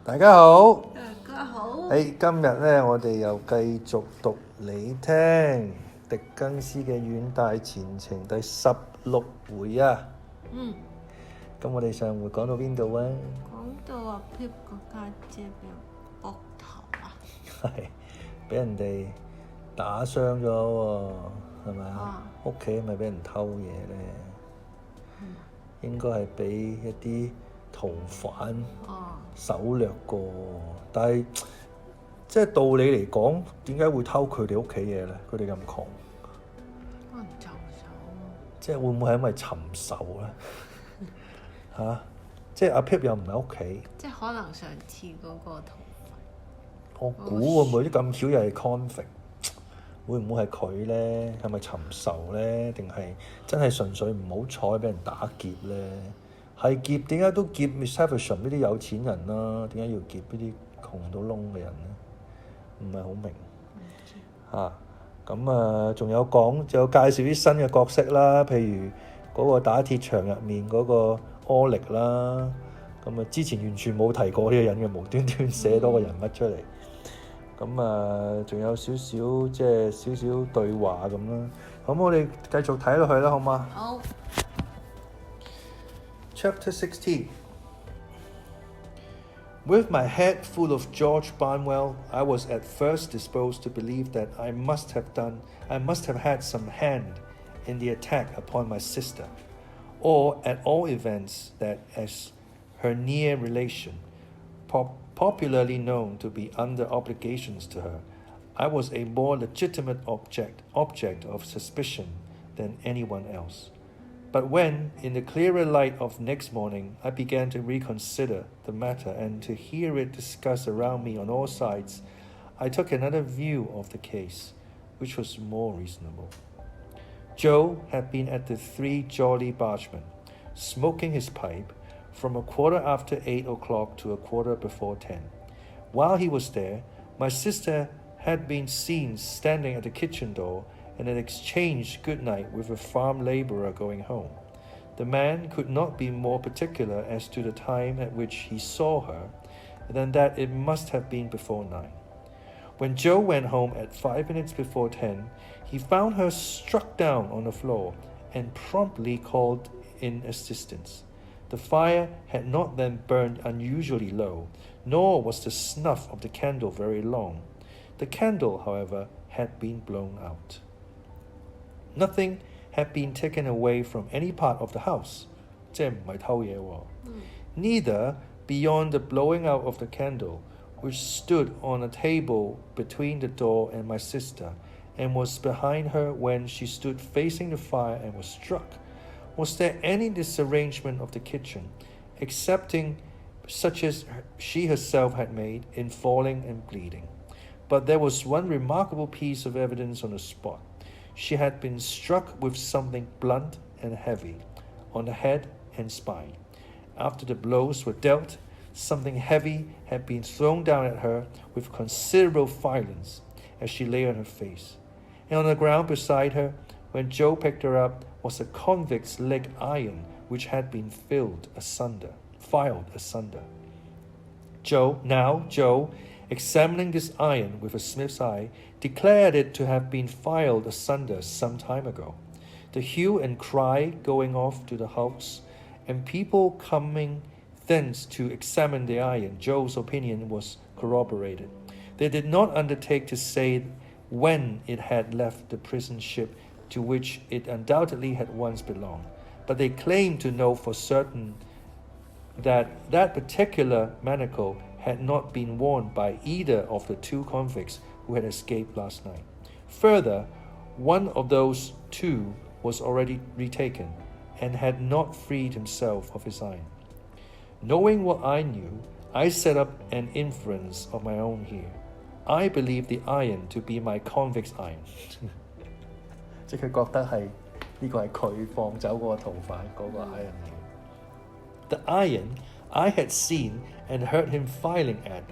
大家好，大家好。今日呢，我哋又繼續讀你聽狄更斯嘅《遠大前程》第16回啊。咁我哋上回講到邊度啊？講到阿 Pip 個家姐俾人膊頭啊，係俾人哋打傷咗喎，係咪啊？屋企咪俾人偷嘢呢？應該係俾一啲逃犯搜掠過，但係即係道理嚟講，點解會偷佢哋屋企嘢咧？佢哋咁窮，可能就手，即係會唔會係因為尋仇咧？嚇！即係阿 Pip 又唔喺屋企，即係可能上次嗰個逃犯，我估會唔會啲咁巧又係 convict？會唔會係佢咧？係咪尋仇咧？定係真係純粹唔好彩俾人打劫咧？係劫點解都劫 Miss Havisham 呢啲有錢人啦？點解要劫呢啲窮到窿嘅人咧？唔係好明嚇。咁仲有介紹啲新嘅角色啦，譬如嗰個打鐵場入面嗰個柯力啦。咁之前完全冇提過呢個人嘅，無端端寫多個人物出嚟。咁仲有少少對話咁啦。咁我哋繼續睇落去啦，好嗎？好。Chapter 16. With my head full of George Barnwell, I was at first disposed to believe that I must have had some hand in the attack upon my sister, or at all events that as her near relation, popularly known to be under obligations to her, I was a more legitimate object of suspicion than anyone else. But when, in the clearer light of next morning, I began to reconsider the matter and to hear it discussed around me on all sides, I took another view of the case, which was more reasonable. Joe had been at the Three Jolly Bargemen, smoking his pipe, from 8:15 to 10:15. While he was there, my sister had been seen standing at the kitchen door and had exchanged good night with a farm labourer going home. The man could not be more particular as to the time at which he saw her than that it must have been before 9. When Joe went home at 5 minutes before 10, he found her struck down on the floor and promptly called in assistance. The fire had not then burned unusually low, nor was the snuff of the candle very long. The candle, however, had been blown out. Nothing had been taken away from any part of the house. 即係唔係偷嘢喎。Neither beyond the blowing out of the candle, which stood on a table between the door and my sister, and was behind her when she stood facing the fire and was struck, was there any disarrangement of the kitchen, excepting such as she herself had made in falling and bleeding. But there was one remarkable piece of evidence on the spot. She had been struck with something blunt and heavy on the head and spine. After the blows were dealt, something heavy had been thrown down at her with considerable violence as she lay on her face. And on the ground beside her, when Joe picked her up, was a convict's leg iron which had been filed asunder. Joe, examining this iron with a smith's eye, declared it to have been filed asunder some time ago. The hue and cry going off to the house, and people coming thence to examine the iron, Joe's opinion was corroborated. They did not undertake to say when it had left the prison ship to which it undoubtedly had once belonged, but they claimed to know for certain that that particular manacle had not been worn by either of the two convicts who had escaped last night. Further, one of those two was already retaken and had not freed himself of his iron. Knowing what I knew, I set up an inference of my own here. I believe the iron to be my convict's iron. 即係佢覺得係呢個係佢放走嗰個逃犯嗰個 iron 嚟。The iron I had seen and heard him filing at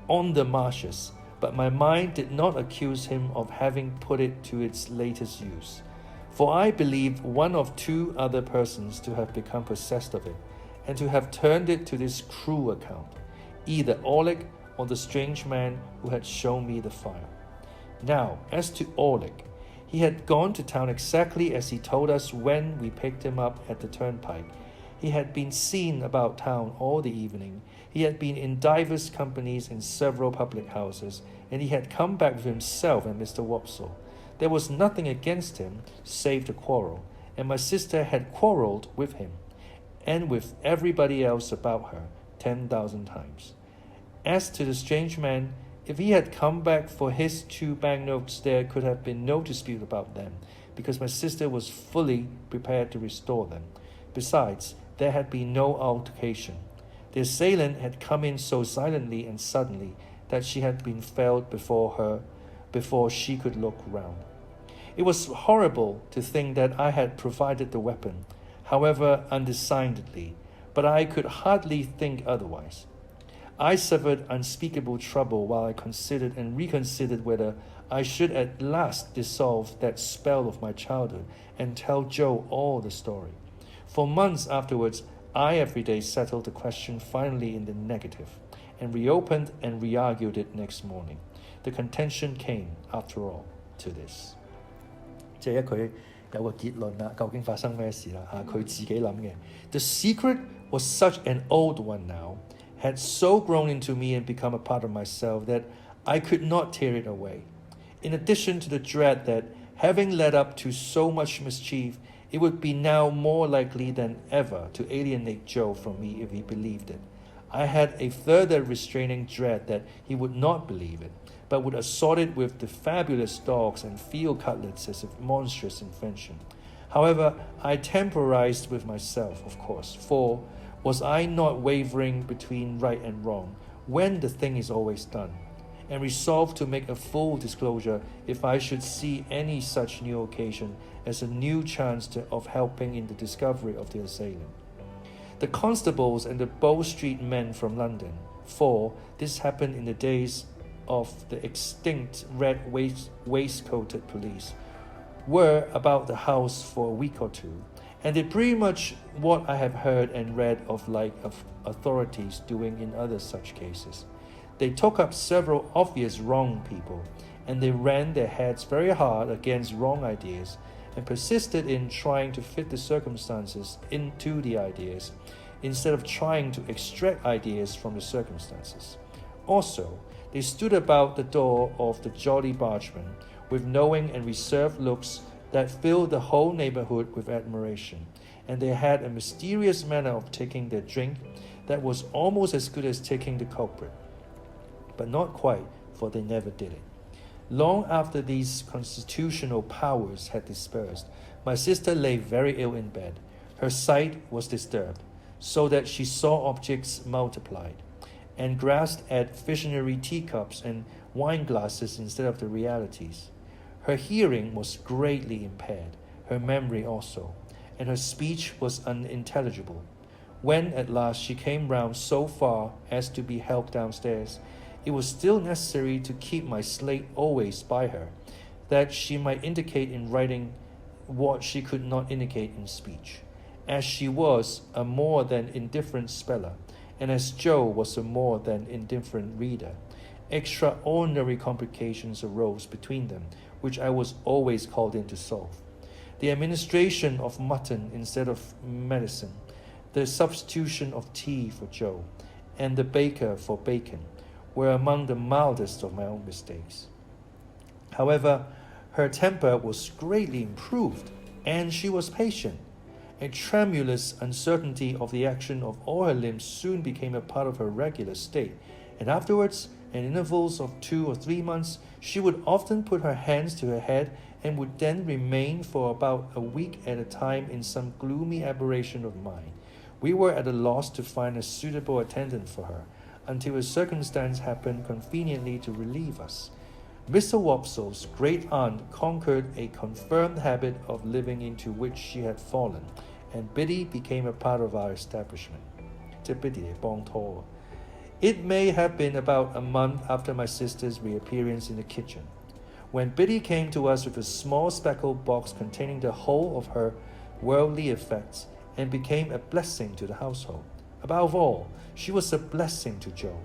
on the marshes, but my mind did not accuse him of having put it to its latest use. For I believed one of two other persons to have become possessed of it, and to have turned it to this cruel account. either Oleg or the strange man who had shown me the fire. Now, as to Oleg, he had gone to town exactly as he told us when we picked him up at the turnpike. He had been seen about town all the evening. He had been in divers companies in several public houses, and he had come back with himself and Mr. Wopsle. There was nothing against him save the quarrel, and my sister had quarrelled with him, and with everybody else about her 10,000 times. As to the strange man, if he had come back for his 2 banknotes, there could have been no dispute about them, because my sister was fully prepared to restore them. Besides, there had been no altercation. The assailant had come in so silently and suddenly that she had been felled before she could look round. It was horrible to think that I had provided the weapon, however undesignedly, but I could hardly think otherwise. I suffered unspeakable trouble while I considered and reconsidered whether I should at last dissolve that spell of my childhood and tell Joe all the story. For months afterwards, I every day settled the question finally in the negative, and reopened and re-argued it next morning. The contention came, after all, to this. 即係佢有個結論啦，究竟發生咩事啦？佢自己諗嘅。The secret was such an old one now, had so grown into me and become a part of myself that I could not tear it away. In addition to the dread that, having led up to so much mischief, it would be now more likely than ever to alienate Joe from me if he believed it, I had a further restraining dread that he would not believe it, but would assault it with the fabulous dogs and field cutlets as a monstrous invention. However, I temporized with myself, of course, for was I not wavering between right and wrong, when the thing is always done, and resolved to make a full disclosure if I should see any such new occasion as a new chance of helping in the discovery of the assailant. The constables and the Bow Street men from London, for this happened in the days of the extinct red waistcoated police, were about the house for a week or two, and did pretty much what I have heard and read of authorities doing in other such cases. They took up several obvious wrong people, and they ran their heads very hard against wrong ideas, and persisted in trying to fit the circumstances into the ideas, instead of trying to extract ideas from the circumstances. Also, they stood about the door of the Jolly Bargeman with knowing and reserved looks that filled the whole neighborhood with admiration, and they had a mysterious manner of taking their drink that was almost as good as taking the culprit, but not quite, for they never did it. Long after these constitutional powers had dispersed, my sister lay very ill in bed. Her sight was disturbed, so that she saw objects multiplied, and grasped at visionary teacups and wine glasses instead of the realities. Her hearing was greatly impaired, her memory also, and her speech was unintelligible. When at last she came round so far as to be helped downstairs, it was still necessary to keep my slate always by her, that she might indicate in writing what she could not indicate in speech, as she was a more than indifferent speller, and as Joe was a more than indifferent reader. Extraordinary complications arose between them, which I was always called in to solve. The administration of mutton instead of medicine, the substitution of tea for Joe, and the baker for bacon, were among the mildest of my own mistakes. However, her temper was greatly improved, and she was patient. A tremulous uncertainty of the action of all her limbs soon became a part of her regular state, and afterwards, in intervals of 2 or 3 months, she would often put her hands to her head, and would then remain for about a week at a time in some gloomy aberration of mind. We were at a loss to find a suitable attendant for her, until a circumstance happened conveniently to relieve us. Mr. Wopsle's great-aunt conquered a confirmed habit of living into which she had fallen, and Biddy became a part of our establishment. 即係 Biddy 嚟幫拖。It may have been about a month after my sister's reappearance in the kitchen, when Biddy came to us with a small speckled box containing the whole of her worldly effects, and became a blessing to the household. Above all, she was a blessing to Joe,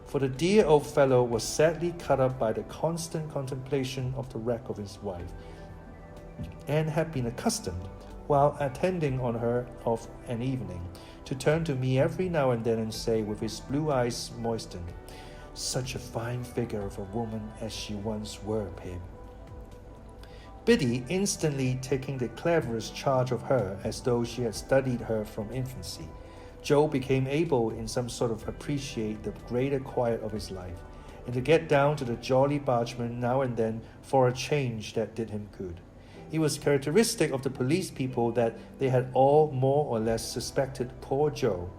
for the dear old fellow was sadly cut up by the constant contemplation of the wreck of his wife, and had been accustomed, while attending on her of an evening, to turn to me every now and then and say, with his blue eyes moistened, "Such a fine figure of a woman as she once were, Pip." Biddy instantly taking the cleverest charge of her as though she had studied her from infancy, Joe became able in some sort of appreciate the greater quiet of his life, and to get down to the Jolly Bargeman now and then for a change that did him good. It was characteristic of the police people that they had all more or less suspected poor Joe,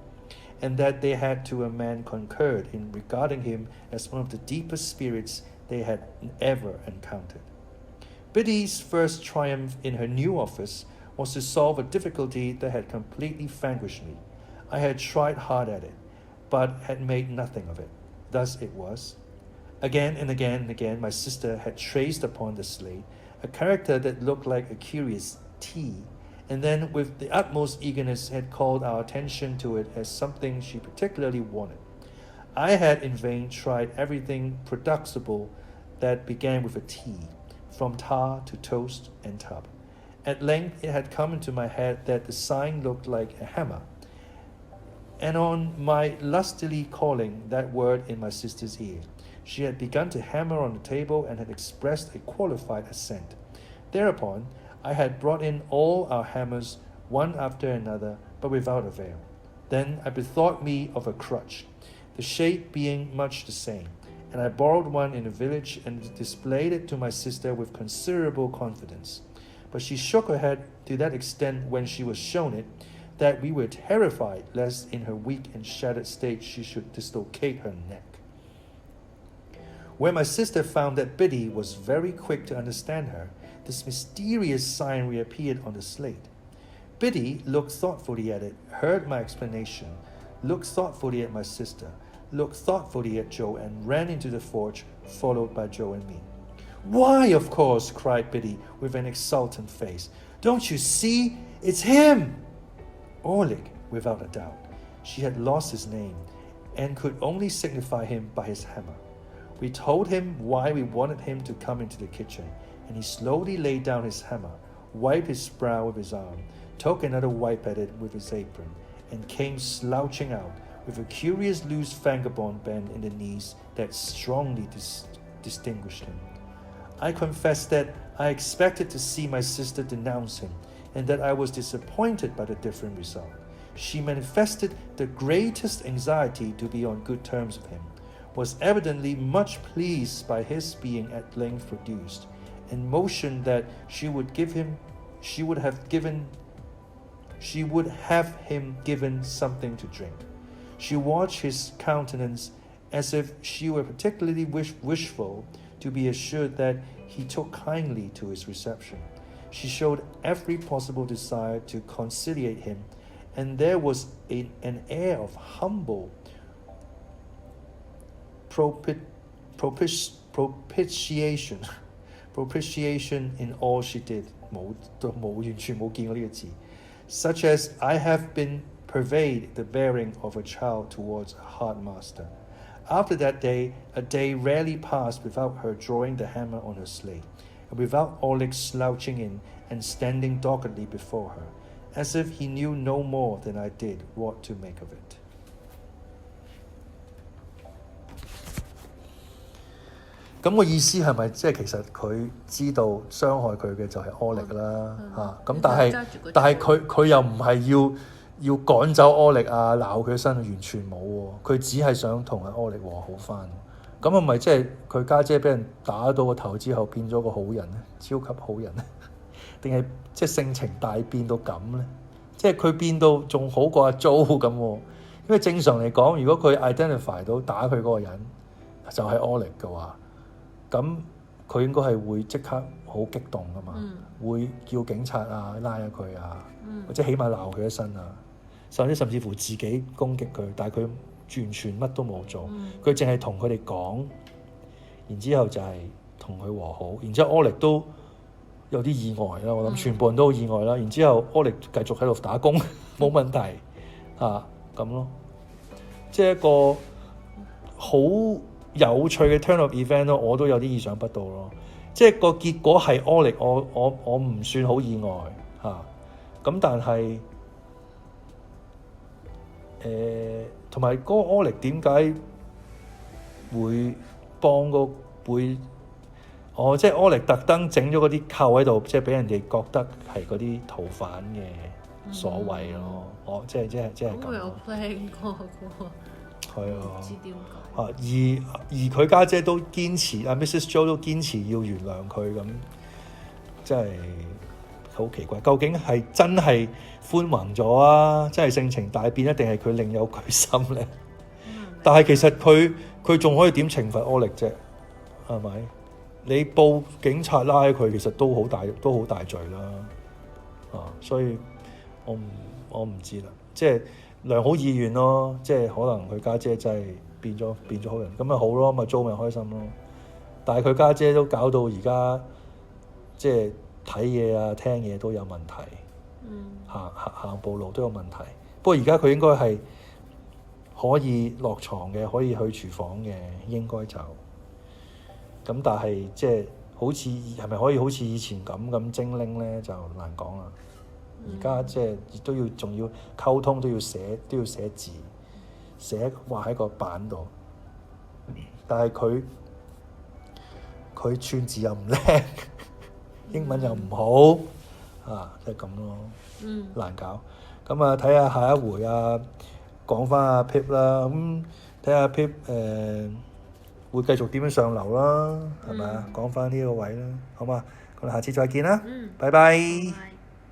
and that they had to a man concurred in regarding him as one of the deepest spirits they had ever encountered. Biddy's first triumph in her new office was to solve a difficulty that had completely vanquished me. I had tried hard at it, but had made nothing of it. Thus it was. Again and again and again, my sister had traced upon the slate a character that looked like a curious T, and then with the utmost eagerness had called our attention to it as something she particularly wanted. I had in vain tried everything producible that began with a T, from tar to toast and tub. At length it had come into my head that the sign looked like a hammer, and on my lustily calling that word in my sister's ear, she had begun to hammer on the table and had expressed a qualified assent. Thereupon I had brought in all our hammers, one after another, but without avail. Then I bethought me of a crutch, the shape being much the same, and I borrowed one in the village and displayed it to my sister with considerable confidence. But she shook her head to that extent when she was shown it, that we were terrified lest in her weak and shattered state she should dislocate her neck. When my sister found that Biddy was very quick to understand her, this mysterious sign reappeared on the slate. Biddy looked thoughtfully at it, heard my explanation, looked thoughtfully at my sister, looked thoughtfully at Joe, and ran into the forge, followed by Joe and me. "Why, of course," cried Biddy with an exultant face. "Don't you see? It's him!" Orlick, without a doubt. She had lost his name, and could only signify him by his hammer. We told him why we wanted him to come into the kitchen, and he slowly laid down his hammer, wiped his brow with his arm, took another wipe at it with his apron, and came slouching out, with a curious loose vagabond bend in the knees that strongly distinguished him. I confess that I expected to see my sister denounce him, and that I was disappointed by the different result. She manifested the greatest anxiety to be on good terms with him, was evidently much pleased by his being at length produced, and motioned that she would have him given something to drink. She watched his countenance as if she were particularly wishful to be assured that he took kindly to his reception. She showed every possible desire to conciliate him, and there was an air of humble propitiation in all she did. 完全冇見過呢個字。Such as I have been pervade the bearing of a child towards a hard master. After that day, a day rarely passed without her drawing the hammer on her slate, and without Orlick slouching in and standing doggedly before her, as if he knew no more than I did what to make of it. 咁個意思係咪即係其實佢知道傷害佢嘅就係Orlick啦嚇？咁但係佢又唔係要趕走Orlick啊，鬧佢身，完全冇喎。佢只係想同阿Orlick和好翻。咁係咪即係佢家姐俾人打到個頭之後變咗個好人咧？超級好人咧？定係即係性情大變到咁咧？即係佢變到仲好過阿Joe咁喎。因為正常嚟講，如果佢 identify 到打佢嗰個人就係Orlick嘅話，咁佢應該係會即刻好激動噶嘛，會叫警察啊拉下佢啊，或者起碼鬧佢一身啊，甚至乎自己攻擊佢，但係佢完全乜都冇做，佢淨係同佢哋講，然之後就係同佢和好，然之後Orlick都有啲意外啦，我諗全部人都好意外啦，然之後Orlick繼續喺度打工冇問題啊咁咯，即係一個好有趣嘅 turn of event 咯，我都有啲意想不到咯。即係個結果係 Oleg， 我唔算好意外嚇。咁但係同埋嗰個 Oleg 點解會幫個會？即係 Oleg 特登整咗嗰啲扣喺度，即係俾人哋覺得係嗰啲逃犯嘅所謂咯。即係咁。我有 plan 過嘅喎。係啊。唔知點解。而佢家姐都堅持，Mrs. Joe 都堅持要原諒佢咁，真係好奇怪。究竟係真係寬宏咗啊？真係性情大變，一定係佢另有居心咧？但係其實佢仲可以點懲罰 Oleg 啫？係咪？你報警察拉佢，其實都好大罪啦。所以我唔知啦。即係良好意願咯，即係可能佢家姐真係變咗好人，咁咪好咯，咪Joe咪開心咯。但係佢家姐都搞到而家，即係睇嘢啊、聽嘢都有問題，行步路都有問題。不過而家佢應該係可以落床嘅，可以去廚房嘅，應該就。咁但係即係好似係咪可以好似以前咁精靈咧，就難講啦。而家即係仲要溝通，都要寫字，畫喺個板度。但係佢串字又唔叻，英文又唔好，即係咁咯，難搞。咁啊，睇下下一回講翻阿 Pip 啦。咁睇下 Pip 會繼續點樣上流啦，係咪啊？講翻呢個位啦，好嘛？咁下次再見啦，拜拜。